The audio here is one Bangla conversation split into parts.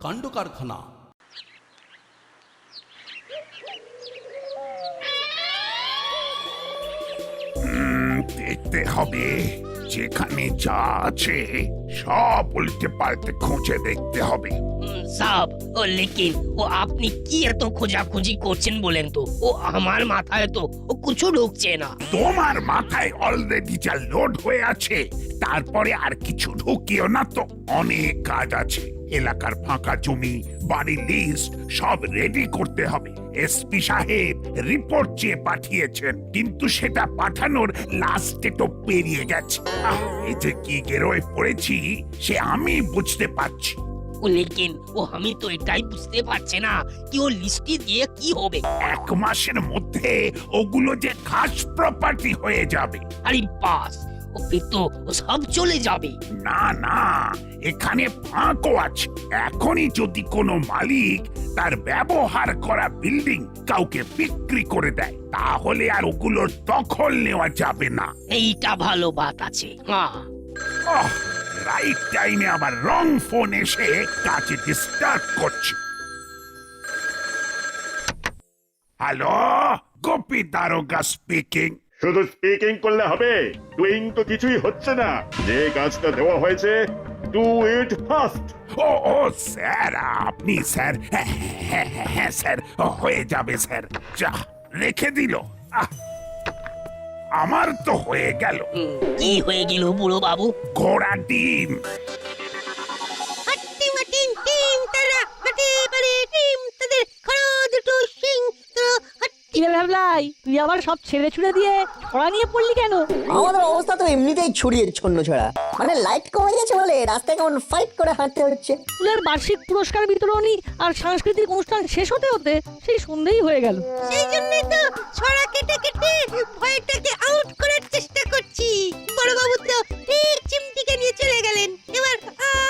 কাণ্ড কারখানা। দেখতে হবে যেখানে যা আছে সব উল্টে পাল্টে খুঁজে দেখতে হবে। সাব ও লেকিন ও আপনি কি এত খোঁজাখুঁজি করছেন বলেন তো? ও আমার মাথায় তো ও কিছু ঢুকছে না। তোমার মাথায় অলরেডি যা লোড হয়ে আছে তারপরে আর কিছু ঢুকিও না তো। অনেক কাজ আছে। এলাকার ফাঁকা জমি, বাড়ির লিস্ট সব রেডি করতে হবে। এসপি সাহেব রিপোর্ট চেয়ে পাঠিয়েছেন, কিন্তু সেটা পাঠানোর লাস্ট ডেটও পেরিয়ে গেছে। এই যে কি গেরোয় পড়েছি সে আমি বুঝতে পারছি। ও লেকিন ও আমি তো এটাই বুঝতে পারছি না কি ও লিস্টি দিয়ে কি হবে। 1 মাসের মধ্যে ওগুলো যে খাস প্রপার্টি হয়ে যাবে। আরে বাস, ও ফির তো ও সব চলে যাবে। না না, এখানে ফাঁকও আছে। এখনই যদি কোনো মালিক তার ব্যবহার করা বিল্ডিং কাউকে বিক্রি করে দেয় তাহলে আর ওগুলোর দখল নেওয়া যাবে না। এইটা ভালো বাত আছে। হ্যাঁ, রাইট টাইমে আবার রং ফোন এসে কাছে ডিস্টার্ব করছে। হ্যালো, গোপী দারোগা স্পিকিং। শুধু স্পিকিং করলে হবে, ডুইং তো কিছুই হচ্ছে না। যে কাজটা দেওয়া হয়েছে, ডু ইট ফাস্ট। ও স্যার, আপনি স্যার? হ্যাঁ স্যার, হয়ে যাবে স্যার। যা রেখে দিল। আমার তো হয়ে গেল। কি হয়ে গেল বুড়ো বাবু? ঘোড়া ডিম। ভাবলাই তুই আবার সব ছেড়ে ছুড়ে দিয়ে ছড়া নিয়ে পড়লি কেন? আমাদের অবস্থা তো এমনিতেই ছড়িয়ে ছন্ন ছড়া। মানে লাইট কমে গেছে বলে রাস্তায় কেমন ফাইট করে হাঁটতে হচ্ছে। স্কুলের বার্ষিক পুরস্কার বিতরণী আর সাংস্কৃতিক অনুষ্ঠান শেষ হতে হতে সেই সন্ধ্যেই হয়ে গেল। সেই জন্যই তো ছড়া কেটে কেটে ভয়টাকে আউট করার চেষ্টা করছি। বড়বাবু তো ঠিক চিমটিকে নিয়ে চলে গেলেন। এবার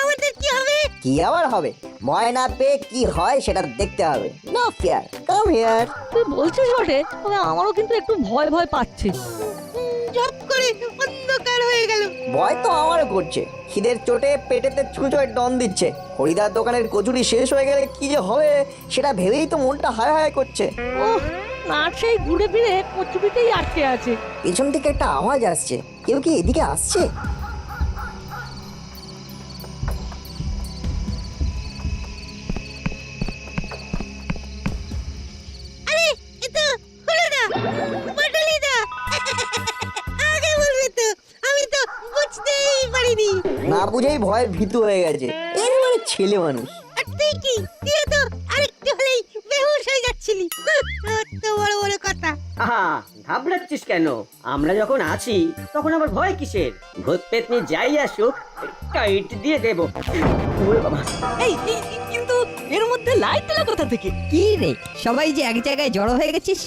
আমাদের কি হবে? কি আবার হবে? ভয় না পেয়ে কি হয় সেটা দেখতে হবে। No fear, come here. তুই বলছিস বটে, তবে আমারও কিন্তু একটু ভয় ভয় পাচ্ছে। ঝপ করে অন্ধকার হয়ে গেল। ভয় তো আমারও করছে। খিদের চোটে পেটেতে ছুঁচোয় ডন দিচ্ছে। হরিদার দোকানের কচুরি শেষ হয়ে গেলে কি যে হবে সেটা ভেবেই তো মনটা হায় হায় করছে। ওহ, নাট সেই ঘুরে ফিরে কচুরিতেই আটকে আছে। পেছন থেকে একটা আওয়াজ আসছে। কেউ কি এদিকে আসছে? আরে এ তো হলো না, বাটালি দা। আগে বলবে তো, আমি তো বুঝতেই পারিনি। না বুঝেই ভয়ের ভীতু হয়ে গেছে। একেবারে ছেলে মানুষ। আর তুই কি, তুই তো আরেকটু হলেই বেহুশ হয়ে যাচ্ছিলি। তো বড় বড় কথা। আহা, ঘাবড়াচ্ছিস কেন? আমরা যখন আছি তখন আবার ভয় কিসের? ভূত পেতনি যাই আসুক, কাইট দিয়ে দেব। ওরে বাবা, এই কিন্তু এর মধ্যে লাইট এলো কোথা থেকে? কি রে, সবাই যে এক জায়গায় জড়ো হয়ে গেছিস?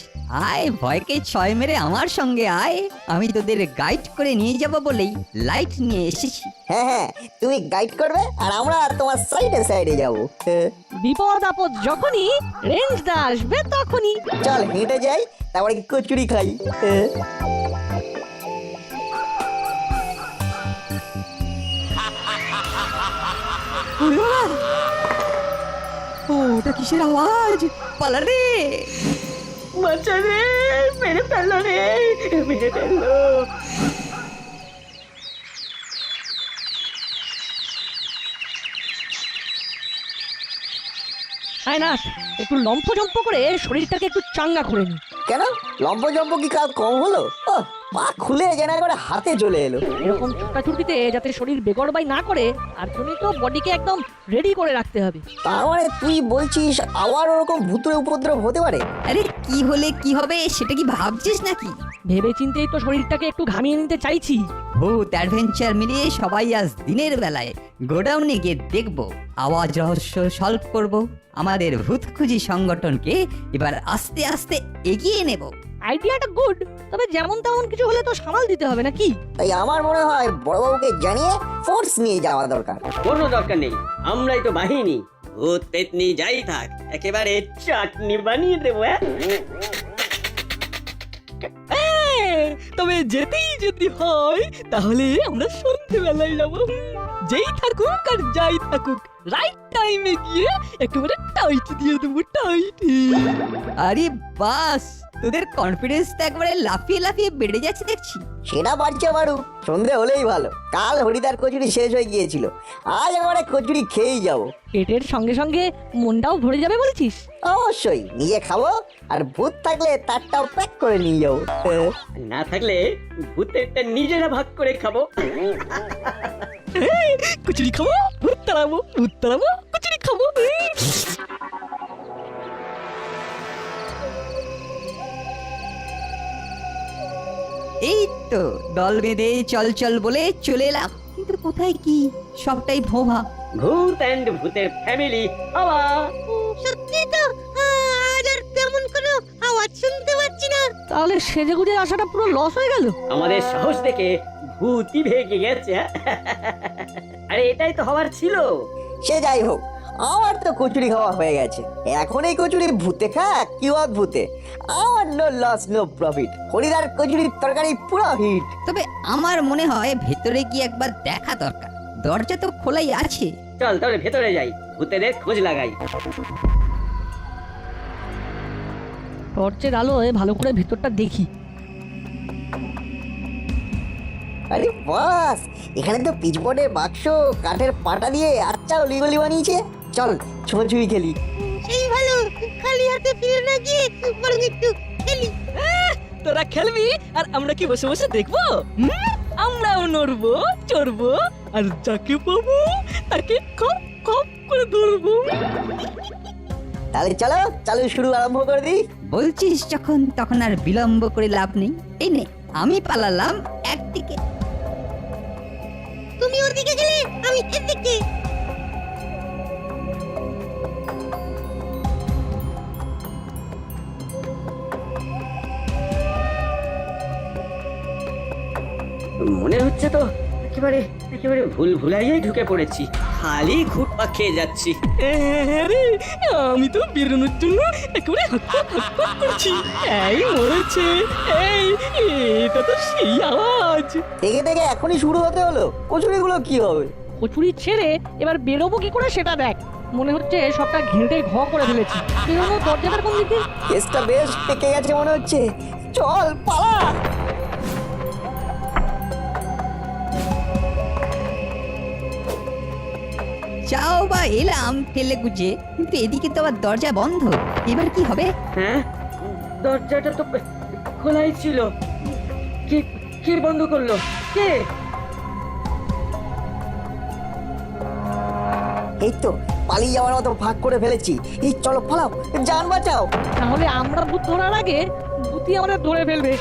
আয়, ভয়কে ছয় মেরে আমার সঙ্গে আয়। আমি তোদের গাইড করে নিয়ে যাব বলেই লাইট নিয়ে এসেছি। হ্যাঁ হ্যাঁ, তুমি গাইড করবে আর আমরা তোমার সাইডে সাইডে যাবো। বিপদ আপদ যখনই রেঞ্জ দা আসবে তখনই। চল হেঁটে যাই, তারপরে কচুরি খাই। ওটা কিসের আওয়াজ? পালা রে! বাঁচা রে, মেরে ফেললো রে, মেরে ফেললো। আয় না, একটু লম্ফজম্প করে শরীরটাকে একটু চাঙ্গা করে নি। কেন লম্ব জম্ব কি কাজ কম হলো? পা খুলে যেন করে হাতে চলে এলো। এরকম ছোটাছুটিতে যাতে শরীর বেগড়বাই না করে তার জন্যই তো বডিকে একদম রেডি করে রাখতে হবে। তার মানে তুই বলছিস আবার ওরকম ভূতের উপদ্রব হতে পারে? আরে কি হলে কি হবে সেটা কি ভাবছিস নাকি? ভেবে চিন্তেই তো শরীরটাকে একটু ঘামিয়ে নিতে চাইছি। ভূত অ্যাডভেঞ্চার মিলিয়ে সবাই আজ দিনের বেলায় গোডাউনে গিয়ে দেখবো, আওয়াজ রহস্য সলভ করব। আমাদের ভূত খুঁজি সংগঠনকে এবার আস্তে আস্তে এগিয়ে নেব। আইডিয়াটা গুড, তবে যেমন তেমন কিছু হলে তো সামাল দিতে হবে নাকি? তাই আমার মনে হয় বড়বাবুকে জানিয়ে ফোর্স নিয়ে যাওয়া দরকার। কোনো দরকার নেই, আমরাই তো বাহিনী। ভূত পেতনি যাই থাক, একেবারে চাটনি বানিয়ে দেবো। তবে যেতেই যদি হয় তাহলে আমরা সন্ধ্যেবেলায় যাবো। যেই থাকুক আর যাই থাকুক রাইট টাইমে গিয়ে একেবারে টাইট দিয়ে দেবো টাইট। আরে বাস, তোদের কনফিডেন্সটা একবারে লাফিয়ে লাফিয়ে বেড়ে যাচ্ছে দেখছি। সেটা বাড়ছে মারু, সন্ধে হলেই ভালো। কাল হরিদার কচুরি শেষ হয়ে গিয়েছিল, আজ এবারে কচুরি খেয়েই যাবো। পেটের সঙ্গে সঙ্গে মনটাও ভরে যাবে বলছিস? অবশ্যই নিজে খাবো, আর ভূত থাকলে তারটাও প্যাক করে নিয়ে যাবো। না থাকলে ভূতেরটা নিজেরা ভাগ করে খাবো। কচুরি খাবো, ভূত তাড়াবো, কচুরি খাবো। এই তো দল বেঁধে চল চল বলে চলে এলাম, কিন্তু কোথায় কি সবটাই ভোভা। ভূত অ্যান্ড ভূতের ফ্যামিলি হাওয়া। সত্যি তো আজ আর তেমন কোনো আওয়াজ শুনতে পাচ্ছি না। তাহলে সেজে গুজে আসাটা পুরো লস হয়ে গেল। আমাদের সাহস দেখে ভূতই ভেগে গেছে। আরে এটাই তো হওয়ার ছিল। সে যাই হোক, আমার তো কচুরি খাওয়া হয়ে গেছে। এখন এই কচুরি ভূতে খাক কি অদ্ভুতে, আমার নো লস নো প্রফিট। হরিদার কচুরির তরকারি পুরো হিট। তবে আমার মনে হয় ভেতরে গিয়ে একবার দেখা দরকার, দরজা তো খোলাই আছে। চল তাহলে ভেতরে যাই, ভূতেদের খোঁজ লাগাই। টর্চের আলোয় ভালো করে ভেতরটা দেখি। আরে বাস, এখানে তো পিচবোর্ডের বাক্স, কাঠের পাটা দিয়ে আচ্ছা অলিগলি বানিয়েছে। চল ছোঁয়াছুঁয়ি খেলি। সেই ভালো, খালি হাতে ফিরে না গিয়ে বরং একটু খেলি। তোরা খেলবি আর আমরা কি বসে বসে দেখবো? আমরাও নড়বো চড়বো আর যাকে পাবো তাকে খপ খপ করে ধরবো। তাহলে চলো চালু শুরু আরম্ভ করে দিই। বলছিস যখন, তখন আর বিলম্ব করে লাভ নেই। এই নে, আমি পালালাম একদিকে। তুমি ওদিকে গেলে আমি এদিকে। মনে হচ্ছে তো একেবারে একেবারে ভুল ভুলাইয়াই ঢুকে পড়েছি, খালি ঘুরপা খেয়ে যাচ্ছি। আরে আমি তো বেরোনোর জন্য একেবারে হাক্কা করছি। এই মরেছে, এই এটা তো সেই আওয়াজ। থেকে থেকে এখনই শুরু হতে হলো, কচুরিগুলো কি হবে? কচুরি ছেড়ে এবার বেরোবো কি করে সেটা দেখ। মনে হচ্ছে সবটা ঘেঁটে ঘ করে ফেলেছি। বেরোনো দরজাটার কোন দিকে? কেসটা বেশ পেকে গেছে মনে হচ্ছে। চল পালা। যাও বা এলাম ফেলে গুজে, কিন্তু এদিকে তো আবার দরজা বন্ধ। এবার কি হবে? হ্যাঁ, দরজাটা তো খোলাই ছিল। কে কে বন্ধ করলো? কে? এই তো পালিয়ে যাওয়ার মতো ভাগ করে ফেলেছি। এই চলো পালাও, জান বাঁচাও। তাহলে আমরা ভূত ধরার আগে ভূতই আমাদের ধরে ফেলবে।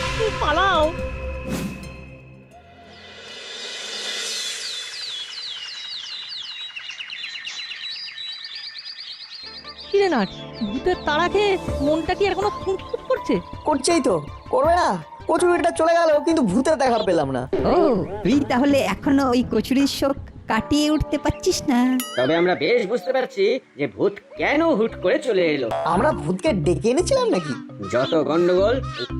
পালাও। কিরে নাট, ভূতের তাড়া খেয়ে মনটা কি এখনো খুঁতখুত করছে? করছেই তো, করবে না? কচুরিটা চলে গেল, কিন্তু ভূতের দেখা পেলাম না। ও, তুই তাহলে এখনো ওই কচুরির শোক কাটিয়ে উঠতে পারছিস না। তবে আমরা বেশ বুঝতে পারছি যে ভূত কেন হুট করে চলে এলো। আমরা ভূতকে ডেকে এনেছিলাম নাকি? যত গন্ডগোল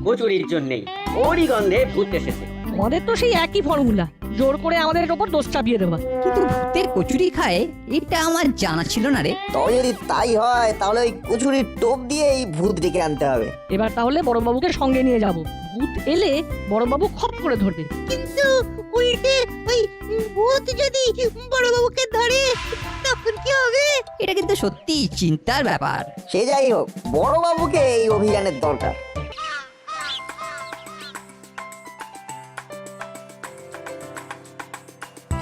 কচুরির জন্যই, ওরই গন্ধে ভূত এসেছে। আমাদের তো সেই একই ফর্মুলা, জোর করে আমাদের ওপর দোষ চাপিয়ে দেওয়া। কিন্তু ভূতের কচুরি খায় এটা আমার জানা ছিল না রে। তবে যদি তাই হয়, তাহলে ওই কচুরির টোপ দিয়ে এই ভূত ডেকে আনতে হবে। এবার তাহলে বড়বাবুকে সঙ্গে নিয়ে যাব। ভূত এলে বড়বাবু খপ করে ধরবে। কিন্তু উল্টে ওই ভূত যদি বড়বাবুকে ধরে তখন কি হবে? এটা কিন্তু সত্যি চিন্তার ব্যাপার। সে যাই হোক, বড়বাবুকে এই অভিযানের দরকার।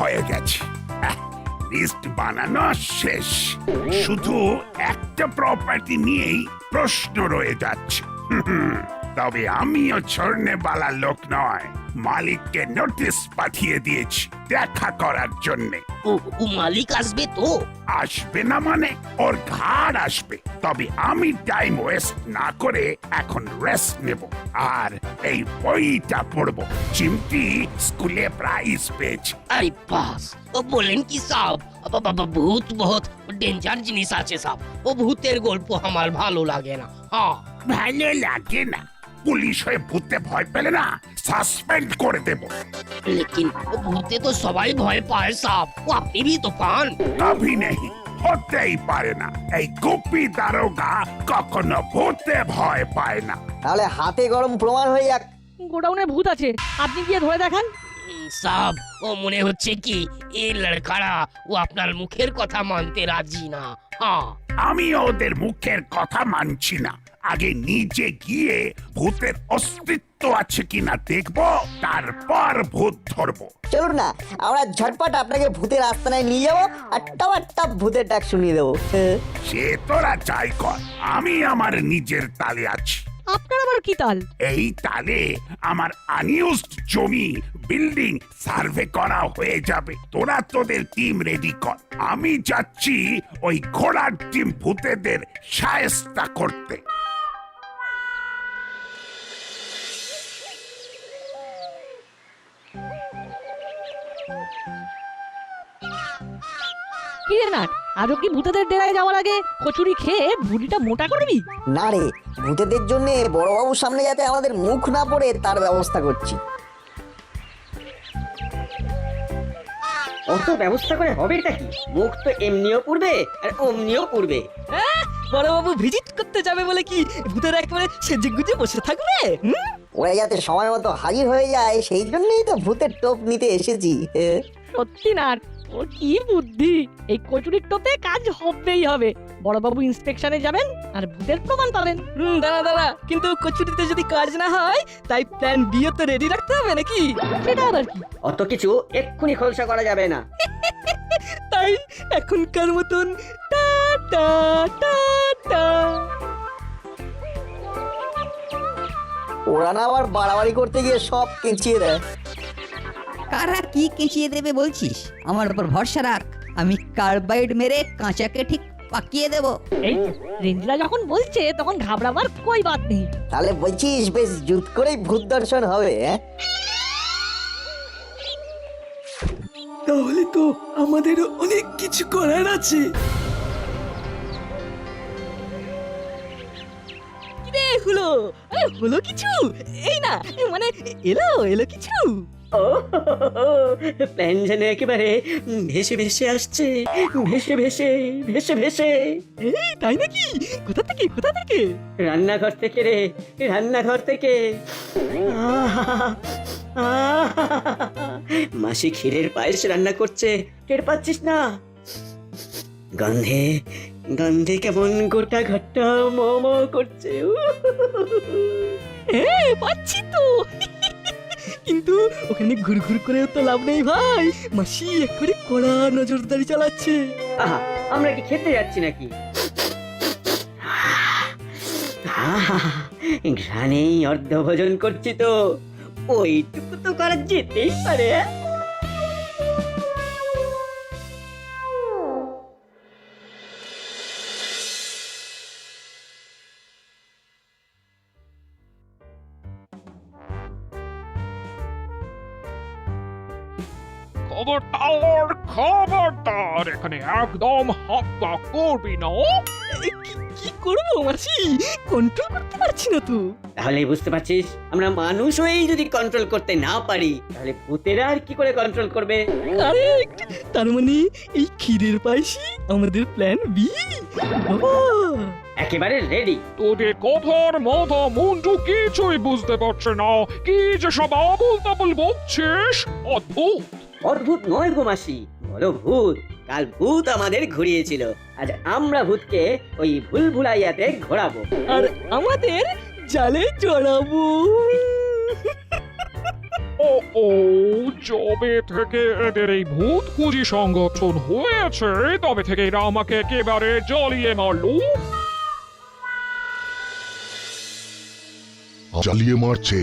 হয়ে গেছে, লিস্ট বানানো শেষ। শুধু একটা প্রপার্টি নিয়েই প্রশ্ন রয়ে যাচ্ছে। তবে আমিও ছড়নে বালা লোক নয়, মালিককে নোটিশ পাঠিয়ে দিয়েছি দেখা করার জন্যে। ও মালিক আসবে তো? আসবে না মানে ওর ঘাড় আসবে। তবে আমি টাইম ওয়েস্ট না করে এখন রেস্ট নেব আর এই বইটা পড়বো। চিমটি স্কুলে প্রাইজ পেয়েছে। আরে বাস, ও বলেন কি সাব? বাবা ভূত বহুত ডেঞ্জার জিনিস আছে সাব। ও ভূতের গল্প আমার ভালো লাগে না। হ্যাঁ, ভালো লাগে না? পুলিশ হয়ে ভূতে ভয় পেলে না সাসপেন্ড করে দেব। লেকিন ও ভূতে তো সবাই ভয় পায় সাব, ও আপনি भी तो পান। কবি নেই, হতেই পারে না। এই গোপী দারোগা কখনো ভূতে ভয় পায় না। তাহলে হাতে গরম প্রমাণ হয়ে যাক। গোডাউনে ভূত আছে, আপনি গিয়ে ধরে দেখান। সাব, ও মনে হচ্ছে কি এই লড়কারা ও আপনার মুখের কথা মানতে রাজি না। হ্যাঁ, আমি ওদের মুখের কথা মানছি না। আগে নিজে গিয়ে ভূতের অস্তিত্ব আছে কিনা দেখবো, তারপর ভূত ধরবো। চলুন না, আমরা ঝটপট আপনাকে ভূতের আস্তানায় নিয়ে যাবো আর টপ টপ ভূতের ডাক শুনিয়ে দেবো। সে তোরা যাই কর, আমি আমার নিজের তালে আছি। আপনার আবার কি তাল? এই তালে আমার আনইউজড জমি বিল্ডিং সার্ভে করা হয়ে যাবে। তোরা তোদের টিম রেডি কর, আমি যাচ্ছি ওই ঘোড়ার টিম ভূতেদের শায়েস্তা করতে। কি রে নাট, আজও কি ভূতেদের ডেরায় যাওয়ার আগে কচুরি খেয়ে বুড়িটা মোটা করবি? না রে, ভূতেদের জন্য বড়বাবুর সামনে যাতে আমাদের মুখ না পড়ে তার ব্যবস্থা করছি। অত ব্যবস্থা করে হবেটা কি? মুখ তো এমনিও পুড়বে আর অমনিও পুড়বে। বড়বাবু ভিজিট করতে যাবে বলে কি ভূতের একেবারে সেজে গুজে বসে থাকবে? ওরা যাতে সময় মতো হাজির হয়ে যায় সেই জন্যই তো ভূতের টোপ নিতে এসেছি। সত্যি নাট, ওর কি বুদ্ধি! এই কচুরির টোপে কাজ হবেই হবে। বড়বাবু ইন্সপেকশনে যাবেন আর ভূতের প্রমাণ পাবেন। দাঁড়া, কিন্তু কচুরিতে যদি কাজ না হয় তাই প্ল্যান বিও তো রেডি রাখতে হবে নাকি? সেটা আবার কি? অত কিছু এক্ষুনি খোলসা করা যাবে না। তাই এখনকার মতন টাটা টাটা। ওরা না আবার বাড়াবাড়ি করতে গিয়ে সব কেঁচিয়ে দেয়। কারা কি কেঁচিয়ে দেবে বলছিস? আমার উপর ভরসা রাখ, আমি কার্বাইড মেরে কাঁচাকে ঠিক পাকিয়ে দেব। এই রেঞ্জলা যখন বলছে তখন ঘাবড়াবার কই বাত নেই। তাহলে বলছিস বেশ জুত করেই ভূত দর্শন হবে? তাহলে তো আমাদেরও অনেক কিছু করার আছে। কিরে হলো? আরে হলো কিছু? এই না, মানে এলো কিছু? ও প্ল্যান যেন একেবারে ভেসে ভেসে আসছে, ভেসে ভেসে ভেসে ভেসে। এই তাই নাকি? কোথা থেকে? রান্নাঘর থেকে রে, রান্নাঘর থেকে। মাসি ক্ষীরের পায়েস রান্না করছে, টের পাচ্ছিস না? গন্ধে গন্ধে কেমন গোটা ঘরটা মোমো করছে। পাচ্ছি তো, কিন্তু ওখানে ঘুরঘুর করেও তো লাভ নেই ভাই। মাসি একেবারে কড়া নজরদারি চালাচ্ছে। আহা, আমরা কি খেতে যাচ্ছি নাকি? ঘ্রাণেই অর্ধভোজন করছি তো, ওইটুকু তো করা যেতেই পারে। খবরদার এখানে একদম হাত পা করবি না। কি করবো মাসি? কন্ট্রোল করতে পারছি না তো। তাহলে বুঝতে পারছিস, আমরা মানুষ হয়েই যদি কন্ট্রোল করতে না পারি তাহলে ভূতেরা আর কি করে কন্ট্রোল করবে? কারেক্ট, তার মানে এই ক্ষীরের পায়েসই আমাদের প্ল্যান বি। বাবা একেবারে রেডি। তোদের কথার মাথা মুন্ডু কিছুই বুঝতে পারছে না, কি যে সব আবল তাবল বকছিস। অদ্ভুত। অদ্ভুত নয় গো মাসি, বলো ভূত। কাল ভূত আমাদের ঘুরিয়েছিল, আজ আমরা ভূতকে ওই ভুলভুলাইয়াতে ঘোরাবো আর আমাদের জালে জড়াবো। ও যবে থেকে এদের এই ভূত খুঁজি সংগঠন হয়েছে তবে থেকে এরা আমাকে একেবারে জ্বলিয়ে মারলো। জ্বালিয়ে মারছে,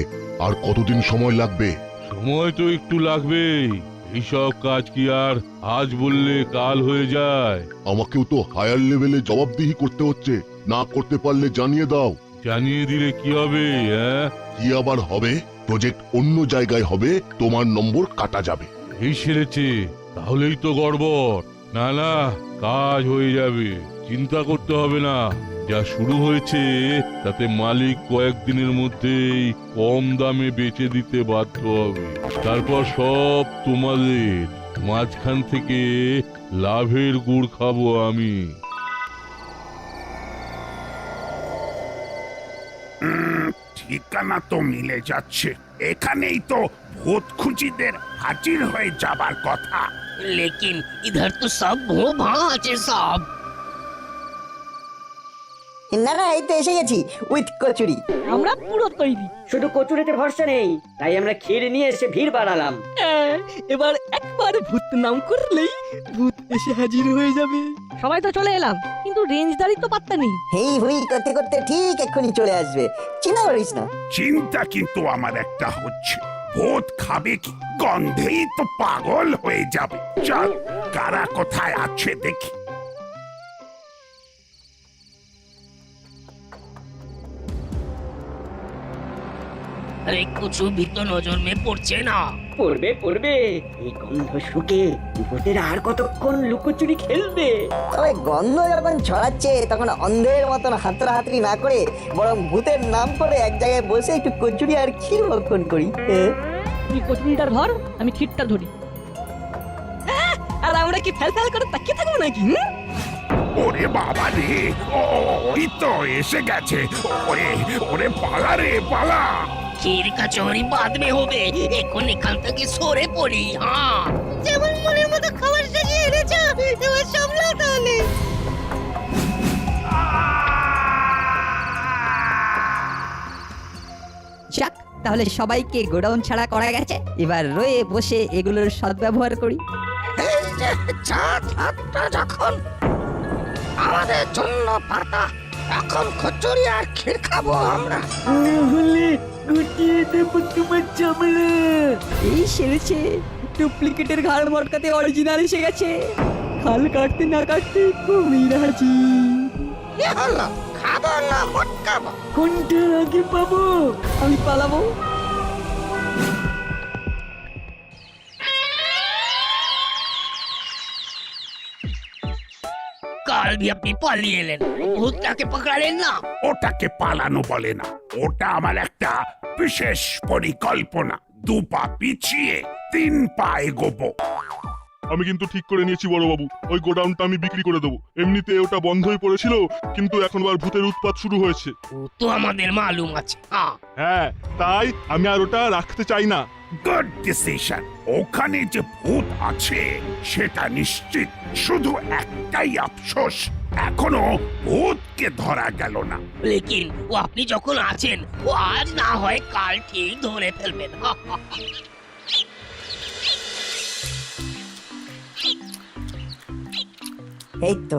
আর কতদিন সময় লাগবে? সময় তো একটু লাগবেই, এইসব কাজ কি আর আজ বললে কাল হয়ে যায়? আমাকেও তো হায়ার লেভেলে জবাবদিহি করতে হচ্ছে, না করতে পারলে জানিয়ে দাও। জানিয়ে দিলে কি হবে? কি আবার হবে? প্রজেক্ট অন্য জায়গায় হবে, তোমার নম্বর কাটা যাবে। এই সেরেছে, তাহলেই তো গড়বড়। না কাজ হয়ে যাবে। চিন্তা করতে হবে না, যা শুরু হয়েছে তাতে মালিক কয়েকদিনের মধ্যেই কম দামে বেচে দিতে বাধ্য হবে। তারপর সব তোমাদের, মাঝখান থেকে লাভের গুড় খাবো আমি। ঠিকানা তো মিলে যাচ্ছে, এখানেই তো ভূত খুঁজিদের হাজির হয়ে যাবার কথা। लेकिन इधर तो सब भो भा আছে সব। না না, এই তো এসে গেছি উইথ কচুরি। আমরা পুরো তৈরি। শুধু কচুরিতে ভরসা নেই, তাই আমরা ক্ষীর নিয়ে এসে ভিড় বাড়ালাম। এবার একবার ভূত নাম করলেই ভূত এসে হাজির হয়ে যাবে। সবাই তো চলে এলাম, কিন্তু রেঞ্জদারি তো পাত্তা নেই। হেই হুই করতে করতে ঠিক এক্ষুনি চলে আসবে, চিন্তা করিস না। চিন্তা কিন্তু আমার একটা হচ্ছে, ভূত খাবে কি? গন্ধেই তো পাগল হয়ে যাবে। চল, কারা কোথায় আছে দেখি। अरे कुछ भी तो नजर में পড়ছে না। পড়বে পড়বে, এই গন্ধ শুকে ভূতেরা আর কতক্ষণ লুকোচুরি খেলবে। তবে গন্ধ যখন ছড়াচ্ছে তখন অন্ধের মতন হাতড়াহাতড়ি না করে বরং ভূতের নাম করে এক জায়গায় বসে একটু কচুরি আর ক্ষীর ভক্ষণ করি। তুই কচুরিটা ধর, আমি ক্ষীরটা ধরি। আর আমরা কি ফেল ফেল করে তাকিয়ে থাকবো নাকি? ওরে বাবা রে, ওই তো এসে গেছে। ওরে ওরে পালা রে পালা। ক্ষীর কচুরি বাদ মে হবে, এখন এখান থেকে সরে পড়ি। হ্যাঁ, যেমন মনের মতো খাবার সাজিয়ে এনেছ, এবার সামলাও তাহলে। যাক, তাহলে সবাইকে গোডাউন ছাড়া করা গেছে, এবার রয়ে বসে এগুলোর সদ্ব্যবহার করি। এই যে চাঁদ হাতটা যখন আমাদের জন্য পাতা, এখন কচুরি আর ক্ষীর খাবো আমরা। হলে গুটিয়ে দেবো তোমার চামড়া। এই সেরেছে, ডুপ্লিকেটের ঘাড় মটকাতে অরিজিনাল এসে গেছে। খাল কাটতে না কাটতে কুমির হাজি। কি হলো, খাবো না মটকাবো? কোনটা আগে পাবো? আমি পালাবো। কাল भी আপনি পালিয়ে এলেন, ভূতটাকে পকড়ালেন না। ওটাকে পালানো বলে না, ওটা আমার একটা বিশেষ পরিকল্পনা। 2 পা পিছিয়ে 3 পা এগোবো। আমি কিন্তু ঠিক করে নিয়েছি বড়বাবু, ওই গোডাউনটা আমি বিক্রি করে দেবো। এমনিতে ওটা বন্ধই পড়েছিল, কিন্তু এখন আবার ভূতের উৎপাত শুরু হয়েছে। ও তো আমাদের মালুম আছে। হ্যাঁ, তাই আমি আর ওটা রাখতে চাই না। Good decision. ওখানে যে ভূত আছে সেটা নিশ্চিত, শুধু একটাই আফসোস, এখনো ভূতকে ধরা গেল না। লেকিন ও আপনি যখন আছেন, ও আজ না হয় কাল ঠিক ধরে ফেলবেন। এই তো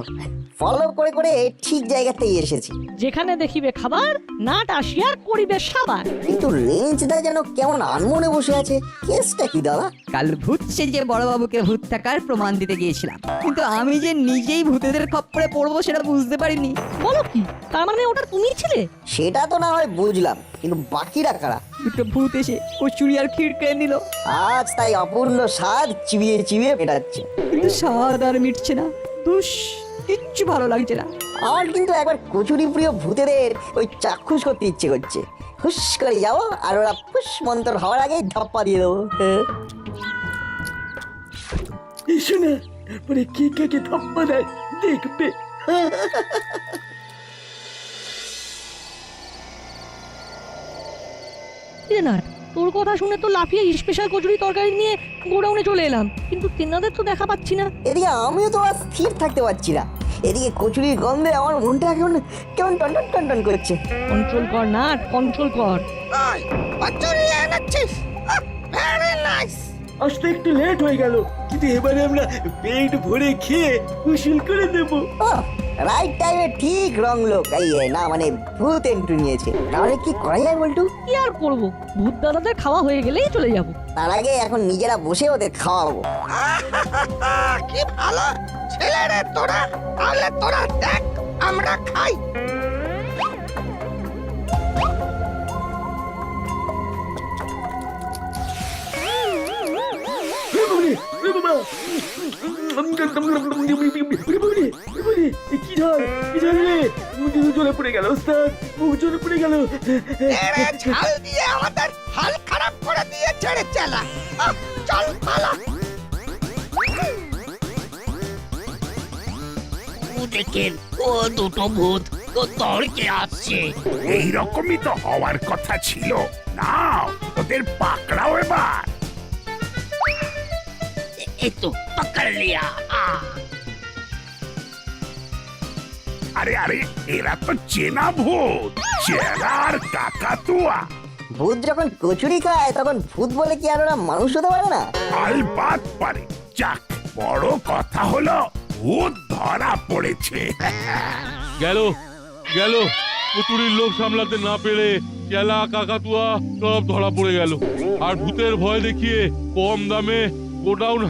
ফলো করে করে ঠিক জায়গাতেই এসেছি। যেখানে দেখিবে খাবার, নাট আসিয়ার করিবে সাবার। কিন্তু রেঞ্জটা যেন কেমন আনমনে বসে আছে, কেসটা কি দাদা? কাল ভূত সেজে বড়বাবুকে ভূত থাকার প্রমাণ দিতে গিয়েছিলাম, কিন্তু আমি যে নিজেই ভূতেদের খপ্পরে পড়বো সেটা বুঝতে পারিনি। বলো কি, তার মানে ওটা তুমি ছিলে? সেটা তো না হয় বুঝলাম, কিন্তু বাকিরা কারা? দুটো ভূত এসে কচুরি আর ক্ষীর কেড়ে নিল। আজ তাই অপূর্ণ স্বাদ চিবিয়ে চিবিয়ে মেটাচ্ছে, কিন্তু স্বাদ আর মিটছে না। দুষ, কিচ্ছু ভালো লাগছে না। আমার কিন্তু একবার কচুরি প্রিয় ভূতেদের ওই চাক্ষুষ করতে ইচ্ছে করছে। হুস করে যাবো আর ওরা ফুস মন্তর হওয়ার আগেই ধাপ্পা দিয়ে দেবো। এসো না, তারপরে কে কে থাপ্পা দেয় দেখবে। না, তোর কথা শুনে তো লাফিয়ে স্পেশাল কচুরি তরকারি নিয়ে গোডাউনে চলে এলাম, কিন্তু তেনাদের তো দেখা পাচ্ছি না। এদিকে আমিও তো আর স্থির থাকতে পারছি না, এদিকে কচুরির গন্ধে আমার মনটা কেমন কেমন টনটন টনটন করছে। কন্ট্রোল কর না, কন্ট্রোল কর। কচুরি এনেছিস, ভেরি নাইস। আসতে একটু লেট হয়ে গেল, কিন্তু এবারে আমরা পেট ভরে খেয়ে উসুল করে দেবো। রাইট টাইমে ঠিক রং লোক না মানে ভূত এন্ট্রি নিয়েছে। তাহলে কি করা যায় বলটু? কি আর করবো, ভূত দাদাদের খাওয়া হয়ে গেলেই চলে যাব। তার আগে এখন নিজেরা বসে ওদের খাওয়াবো। কি ভালো ছেলে রে তোরা, তাহলে তোরা দেখ আমরা খাই। মা কি ঝাল রে মুখ জ্বলে পড়ে গেল ওস্তাদ, মুখ জ্বলে পড়ে গেল। এরে ঝাল দিয়ে আমাদের হাল খারাপ করে দিয়ে ছেড়ে চালা। চল পালা। দেখেন ও দুটো ভূত তো তর্কে আসছে। এইরকমই তো হওয়ার কথা ছিল। নাও ওদের পাকড়াও এবার। এই তো পকড় লিয়া। আরে আরে এরা তো চেনা ভূত, চেনা আর কাকাতুয়া। ভূত যখন কচুরি খায় তখন ভূত বলে কি আর ওরা মানুষ হতে পারে না? আলবাত পারে। যাক, বড় কথা হলো ভূত ধরা পড়েছে। গেল গেল কচুরির লোভ সামলাতে না পেরে চেলা কাকাতুয়া সব ধরা পড়ে গেল। আর ভূতের ভয় দেখিয়ে কম দামে গোডাউন